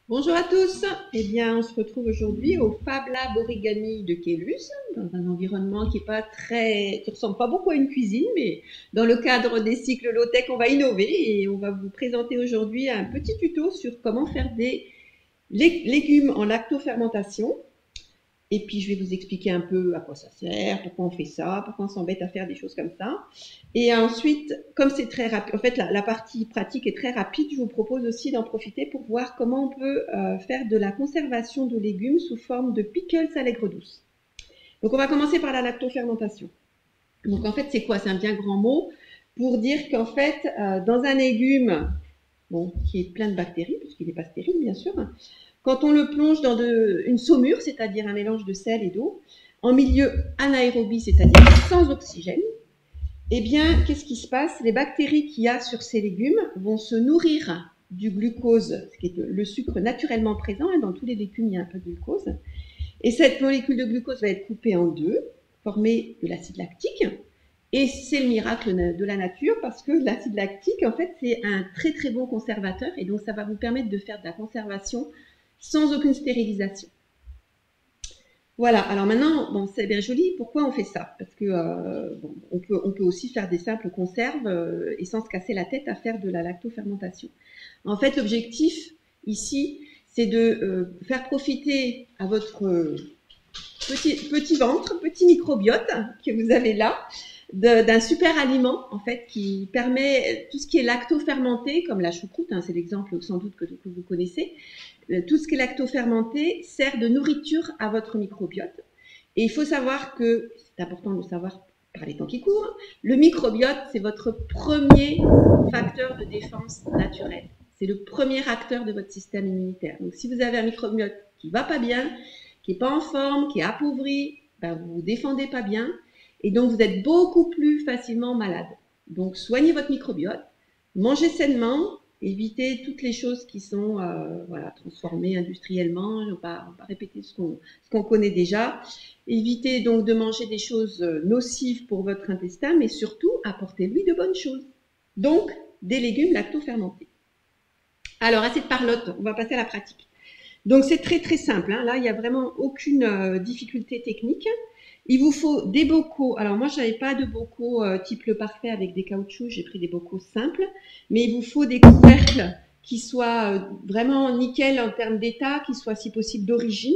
Bonjour à tous. Eh bien, on se retrouve aujourd'hui au Fab Lab Origami de Kélus, dans un environnement qui ressemble pas beaucoup à une cuisine, mais dans le cadre des cycles low-tech, on va innover et on va vous présenter aujourd'hui un petit tuto sur comment faire des légumes en lactofermentation. Et puis, je vais vous expliquer un peu à quoi ça sert, pourquoi on fait ça, pourquoi on s'embête à faire des choses comme ça. Et ensuite, comme c'est très rapide, en fait, la partie pratique est très rapide, je vous propose aussi d'en profiter pour voir comment on peut faire de la conservation de légumes sous forme de pickles à l'aigre douce. Donc, on va commencer par la lactofermentation. Donc, en fait, c'est quoi? C'est un bien grand mot pour dire qu'en fait, dans un légume, bon, qui est plein de bactéries, puisqu'il n'est pas stérile, bien sûr, quand on le plonge dans une saumure, c'est-à-dire un mélange de sel et d'eau, en milieu anaérobie, c'est-à-dire sans oxygène, eh bien, qu'est-ce qui se passe? Les bactéries qu'il y a sur ces légumes vont se nourrir du glucose, qui est le sucre naturellement présent. Dans tous les légumes, il y a un peu de glucose. Et cette molécule de glucose va être coupée en deux, former de l'acide lactique. Et c'est le miracle de la nature parce que l'acide lactique, en fait, c'est un très très bon conservateur et donc ça va vous permettre de faire de la conservation sans aucune stérilisation. Voilà, alors maintenant, bon, c'est bien joli, pourquoi on fait ça? Parce que bon, on peut aussi faire des simples conserves et sans se casser la tête à faire de la lactofermentation. En fait, l'objectif ici, c'est de faire profiter à votre petit ventre, petit microbiote que vous avez là, d'un super aliment en fait qui permet tout ce qui est lactofermenté, comme la choucroute, hein, c'est l'exemple sans doute que vous connaissez. Tout ce qui est lactofermenté sert de nourriture à votre microbiote. Et il faut savoir que, c'est important de le savoir par les temps qui courent, le microbiote, c'est votre premier facteur de défense naturelle. C'est le premier acteur de votre système immunitaire. Donc si vous avez un microbiote qui va pas bien, qui n'est pas en forme, qui est appauvri, ben vous ne vous défendez pas bien et donc vous êtes beaucoup plus facilement malade. Donc soignez votre microbiote, mangez sainement, évitez toutes les choses qui sont voilà, transformées industriellement, on ne va pas répéter ce qu'on connaît déjà. Évitez donc de manger des choses nocives pour votre intestin, mais surtout apportez-lui de bonnes choses. Donc des légumes lactofermentés. Alors assez de parlotte, on va passer à la pratique. Donc c'est très très simple, hein. Là il n'y a vraiment aucune difficulté technique. Il vous faut des bocaux. Alors moi je n'avais pas de bocaux type le parfait avec des caoutchoucs, j'ai pris des bocaux simples, mais il vous faut des couvercles qui soient vraiment nickel en termes d'état, qui soient si possible d'origine.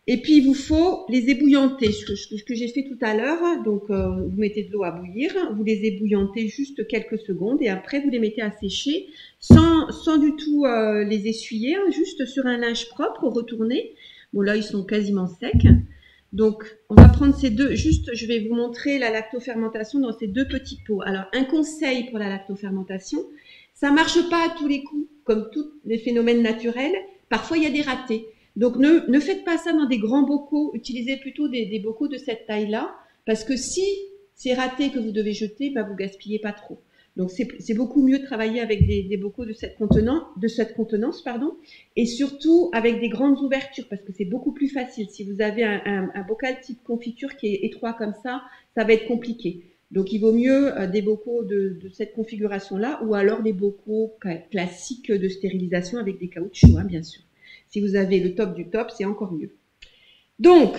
Et puis il vous faut les ébouillanter, ce que j'ai fait tout à l'heure. Donc vous mettez de l'eau à bouillir, vous les ébouillantez juste quelques secondes et après vous les mettez à sécher sans du tout les essuyer, hein, juste sur un linge propre, retourné. Bon là ils sont quasiment secs. Donc on va prendre ces deux, juste je vais vous montrer la lactofermentation dans ces deux petits pots. Alors un conseil pour la lactofermentation, ça marche pas à tous les coups, comme tous les phénomènes naturels. Parfois il y a des ratés. Donc ne faites pas ça dans des grands bocaux, utilisez plutôt des bocaux de cette taille-là, parce que si c'est raté que vous devez jeter, bah vous gaspillez pas trop. Donc c'est beaucoup mieux de travailler avec des bocaux de cette contenance, pardon, et surtout avec des grandes ouvertures, parce que c'est beaucoup plus facile. Si vous avez un bocal type confiture qui est étroit comme ça va être compliqué. Donc il vaut mieux des bocaux de cette configuration-là, ou alors des bocaux classiques de stérilisation avec des caoutchoucs, hein, bien sûr. Si vous avez le top du top, c'est encore mieux. Donc,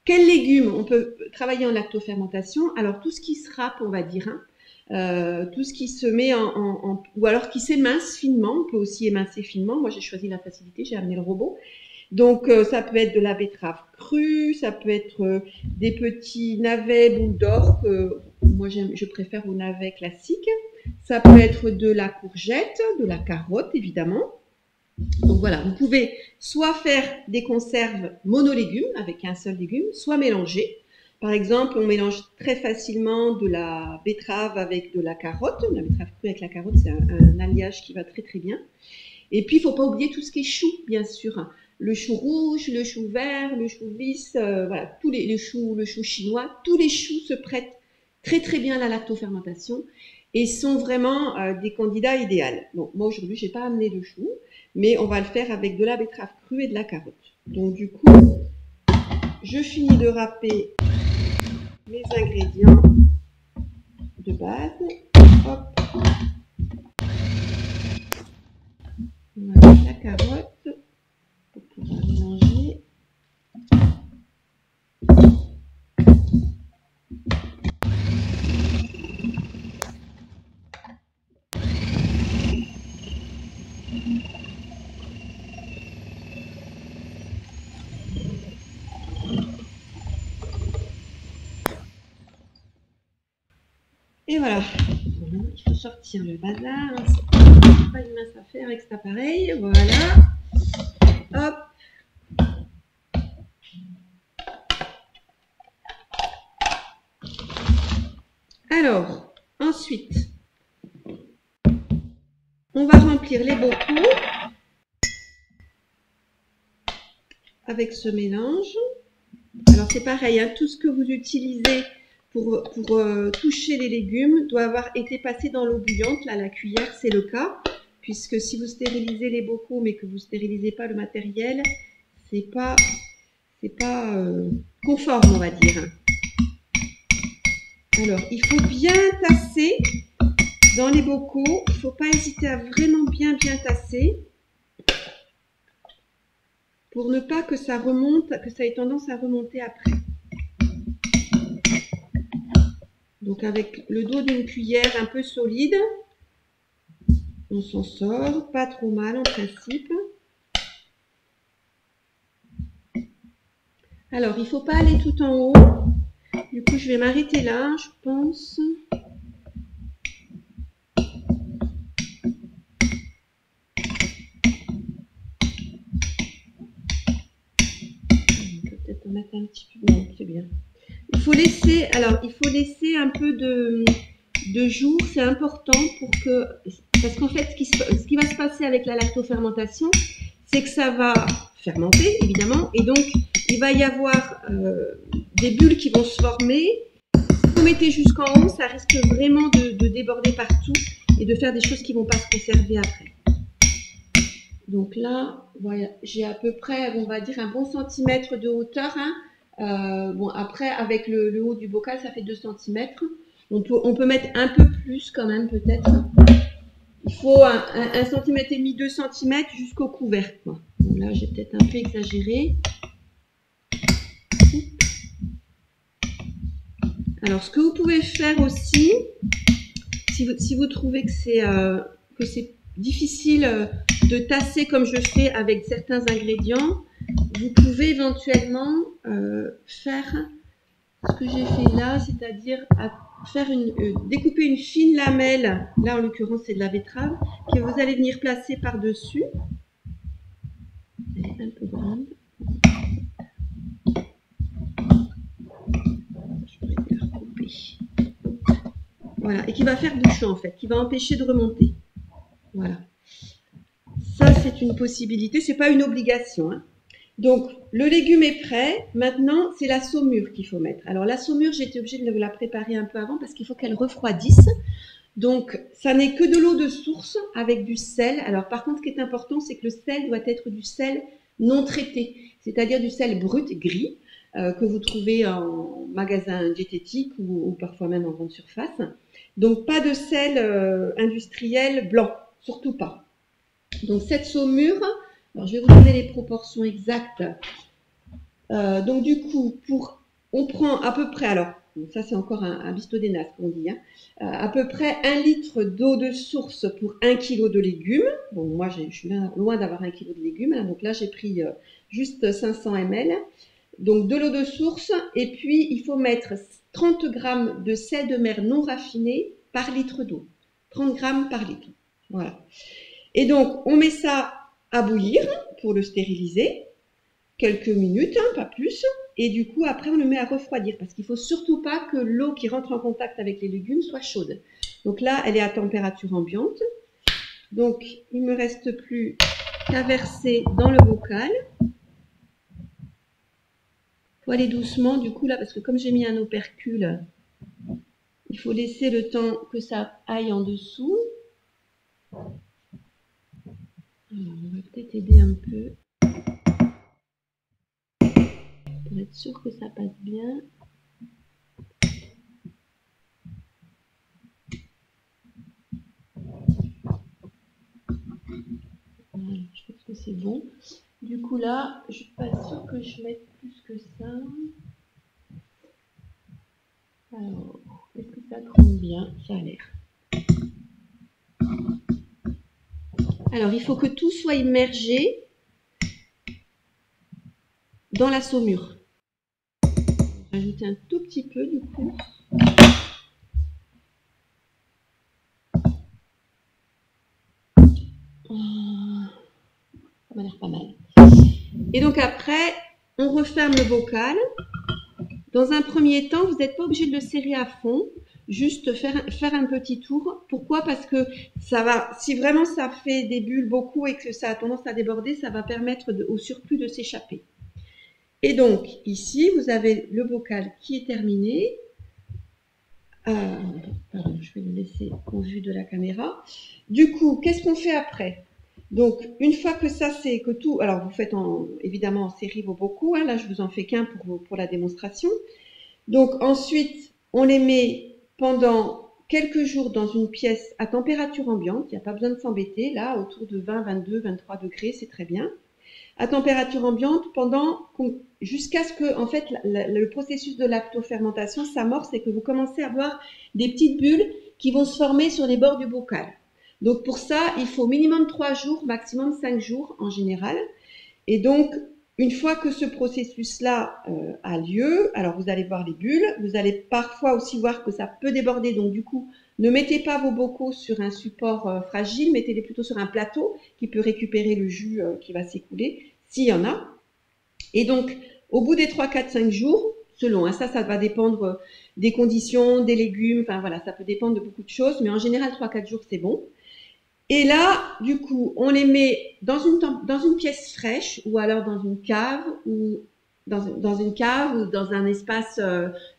quels légumes on peut travailler en lactofermentation? Alors, tout ce qui se râpe, on va dire, hein, tout ce qui se met ou alors qui s'émince finement, on peut aussi émincer finement. Moi, j'ai choisi la facilité, j'ai amené le robot. Donc, ça peut être de la betterave crue, ça peut être des petits navets boule d'or, moi je préfère aux navets classiques. Ça peut être de la courgette, de la carotte, évidemment. Donc voilà, vous pouvez soit faire des conserves monolégumes avec un seul légume, soit mélanger. Par exemple, on mélange très facilement de la betterave avec de la carotte. La betterave crue avec la carotte, c'est un alliage qui va très très bien. Et puis, il ne faut pas oublier tout ce qui est chou, bien sûr. Le chou rouge, le chou vert, le chou lisse, voilà, le chou chinois, tous les choux se prêtent très très bien à la lactofermentation et sont vraiment des candidats idéaux. Bon, moi aujourd'hui, je n'ai pas amené de chou, mais on va le faire avec de la betterave crue et de la carotte. Donc du coup, je finis de râper mes ingrédients de base. Hop. On va mettre la carotte. Et voilà. Il faut sortir le bazar. C'est pas une mince affaire avec cet appareil. Voilà. Hop. Alors, ensuite, on va remplir les bocaux avec ce mélange. Alors c'est pareil, hein, tout ce que vous utilisez pour toucher les légumes doit avoir été passé dans l'eau bouillante. Là, la cuillère, c'est le cas, puisque si vous stérilisez les bocaux mais que vous ne stérilisez pas le matériel, c'est pas conforme, on va dire. Alors, il faut bien tasser dans les bocaux. Il ne faut pas hésiter à vraiment bien tasser pour ne pas que ça remonte, que ça ait tendance à remonter après. Donc avec le dos d'une cuillère un peu solide, on s'en sort, pas trop mal en principe. Alors il ne faut pas aller tout en haut, du coup je vais m'arrêter là, je pense. On peut peut-être en mettre un petit peu, non c'est bien. Il faut laisser un peu de jour, c'est important pour que, parce qu'en fait, ce qui va se passer avec la lactofermentation, c'est que ça va fermenter, évidemment, et donc il va y avoir des bulles qui vont se former. Si vous mettez jusqu'en haut, ça risque vraiment de déborder partout et de faire des choses qui ne vont pas se conserver après. Donc là, voilà, j'ai à peu près, on va dire, un bon centimètre de hauteur, hein. Bon, après, avec le haut du bocal, ça fait 2 cm. On peut mettre un peu plus quand même, peut-être. Il faut 1,5 cm, 2 cm jusqu'au couvercle. Bon, là, j'ai peut-être un peu exagéré. Alors, ce que vous pouvez faire aussi, si vous trouvez que c'est difficile de tasser comme je fais avec certains ingrédients, vous pouvez éventuellement faire ce que j'ai fait là, c'est-à-dire faire découper une fine lamelle, là en l'occurrence c'est de la betterave, que vous allez venir placer par-dessus. Elle est un peu grande. Je pourrais la recouper. Voilà, et qui va faire bouchon en fait, qui va empêcher de remonter. Voilà. Ça c'est une possibilité, c'est pas une obligation, hein. Donc, le légume est prêt. Maintenant, c'est la saumure qu'il faut mettre. Alors, la saumure, j'ai été obligée de la préparer un peu avant parce qu'il faut qu'elle refroidisse. Donc, ça n'est que de l'eau de source avec du sel. Alors, par contre, ce qui est important, c'est que le sel doit être du sel non traité, c'est-à-dire du sel brut gris que vous trouvez en magasin diététique ou parfois même en grande surface. Donc, pas de sel industriel blanc, surtout pas. Donc, cette saumure... Alors, je vais vous donner les proportions exactes. Donc, du coup, on prend à peu près, alors, ça c'est encore un bisto des nas qu'on dit, hein, à peu près 1 litre d'eau de source pour 1 kg de légumes. Bon, moi, je suis loin d'avoir 1 kg de légumes, hein, donc là, j'ai pris juste 500 ml. Donc, de l'eau de source, et puis, il faut mettre 30 g de sel de mer non raffiné par litre d'eau. 30 g par litre. Voilà. Et donc, on met ça à bouillir pour le stériliser, quelques minutes, hein, pas plus, et du coup après on le met à refroidir parce qu'il ne faut surtout pas que l'eau qui rentre en contact avec les légumes soit chaude. Donc là elle est à température ambiante, donc il ne me reste plus qu'à verser dans le bocal. Il faut aller doucement du coup là parce que comme j'ai mis un opercule, il faut laisser le temps que ça aille en dessous. Alors, on va peut-être aider un peu pour être sûr que ça passe bien. Voilà, je pense que c'est bon. Du coup là, je ne suis pas sûre que je mette plus que ça. Alors, est-ce que ça trempe bien? Ça a l'air. Alors, il faut que tout soit immergé dans la saumure. Je vais rajouter un tout petit peu du coup. m'a l'air pas mal. Et donc après, on referme le bocal. Dans un premier temps, vous n'êtes pas obligé de le serrer à fond, juste faire un petit tour. Pourquoi? Parce que ça va, si vraiment ça fait des bulles beaucoup et que ça a tendance à déborder, ça va permettre au surplus de s'échapper. Et donc, ici, vous avez le bocal qui est terminé. Pardon, je vais le laisser en vue de la caméra. Du coup, qu'est-ce qu'on fait après? Donc, une fois que ça, c'est que tout... Alors, vous faites évidemment en série vos bocaux. Hein, là, je vous en fais qu'un pour la démonstration. Donc, ensuite, on les met pendant quelques jours dans une pièce à température ambiante. Il n'y a pas besoin de s'embêter. Là, autour de 20, 22, 23 degrés, c'est très bien. À température ambiante jusqu'à ce que, en fait, le processus de lactofermentation s'amorce et que vous commencez à avoir des petites bulles qui vont se former sur les bords du bocal. Donc, pour ça, il faut minimum 3 jours, maximum 5 jours en général. Et donc, une fois que ce processus-là a lieu, alors vous allez voir les bulles, vous allez parfois aussi voir que ça peut déborder. Donc, du coup, ne mettez pas vos bocaux sur un support fragile, mettez-les plutôt sur un plateau qui peut récupérer le jus qui va s'écouler, s'il y en a. Et donc, au bout des 3, 4, 5 jours, selon, hein, ça va dépendre des conditions, des légumes, enfin voilà, ça peut dépendre de beaucoup de choses, mais en général, 3, 4 jours, c'est bon. Et là, du coup, on les met dans une pièce fraîche ou alors dans une cave ou dans un espace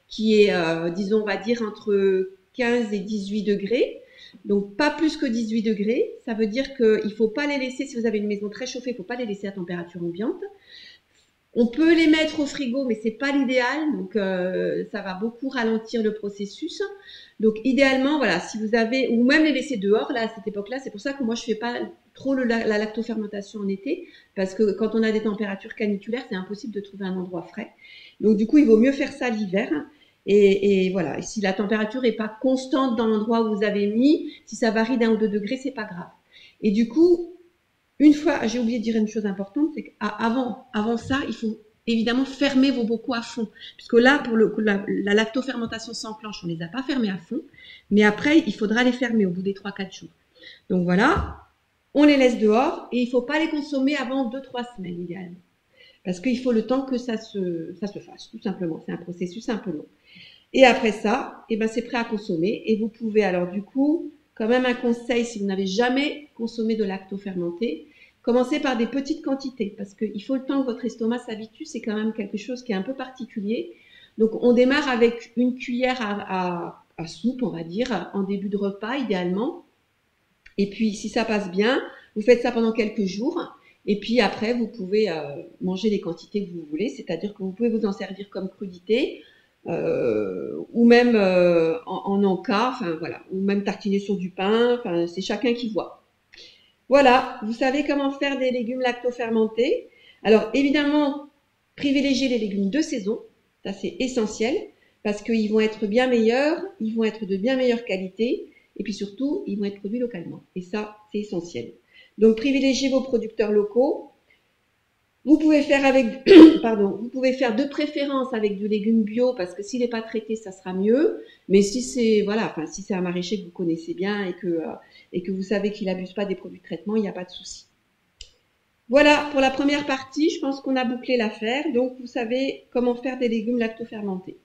qui est, disons, on va dire entre 15 et 18 degrés. Donc, pas plus que 18 degrés. Ça veut dire qu'il ne faut pas les laisser, si vous avez une maison très chauffée, il ne faut pas les laisser à température ambiante. On peut les mettre au frigo, mais c'est pas l'idéal, donc ça va beaucoup ralentir le processus. Donc idéalement, voilà, si vous avez, ou même les laisser dehors, là, à cette époque-là, c'est pour ça que moi je fais pas trop la lactofermentation en été, parce que quand on a des températures caniculaires, c'est impossible de trouver un endroit frais. Donc du coup, il vaut mieux faire ça l'hiver. Et voilà, et si la température est pas constante dans l'endroit où vous avez mis, si ça varie d'1 ou 2 degrés, c'est pas grave. Et du coup, une fois, j'ai oublié de dire une chose importante, c'est qu'avant ça, il faut évidemment fermer vos bocaux à fond. Puisque là, pour la lactofermentation s'enclenche, on ne les a pas fermés à fond. Mais après, il faudra les fermer au bout des 3-4 jours. Donc voilà, on les laisse dehors et il ne faut pas les consommer avant 2-3 semaines idéalement. Parce qu'il faut le temps que ça se fasse, tout simplement. C'est un processus un peu long. Et après ça, eh ben, c'est prêt à consommer. Et vous pouvez alors du coup, quand même un conseil, si vous n'avez jamais consommé de lactofermenté, commencez par des petites quantités parce qu'il faut le temps que votre estomac s'habitue, c'est quand même quelque chose qui est un peu particulier. Donc on démarre avec une cuillère à soupe, on va dire, en début de repas idéalement. Et puis si ça passe bien, vous faites ça pendant quelques jours. Et puis après, vous pouvez manger les quantités que vous voulez, c'est-à-dire que vous pouvez vous en servir comme crudité, ou même en encas, enfin voilà, ou même tartiner sur du pain, enfin c'est chacun qui voit. Voilà, vous savez comment faire des légumes lactofermentés. Alors évidemment, privilégiez les légumes de saison, ça c'est essentiel, parce qu'ils vont être bien meilleurs, ils vont être de bien meilleure qualité, et puis surtout, ils vont être produits localement. Et ça, c'est essentiel. Donc privilégiez vos producteurs locaux. Vous pouvez faire vous pouvez faire de préférence avec du légume bio parce que s'il n'est pas traité, ça sera mieux. Mais si c'est, voilà, enfin, si c'est un maraîcher que vous connaissez bien et que vous savez qu'il n'abuse pas des produits de traitement, il n'y a pas de souci. Voilà, pour la première partie, je pense qu'on a bouclé l'affaire. Donc, vous savez comment faire des légumes lactofermentés.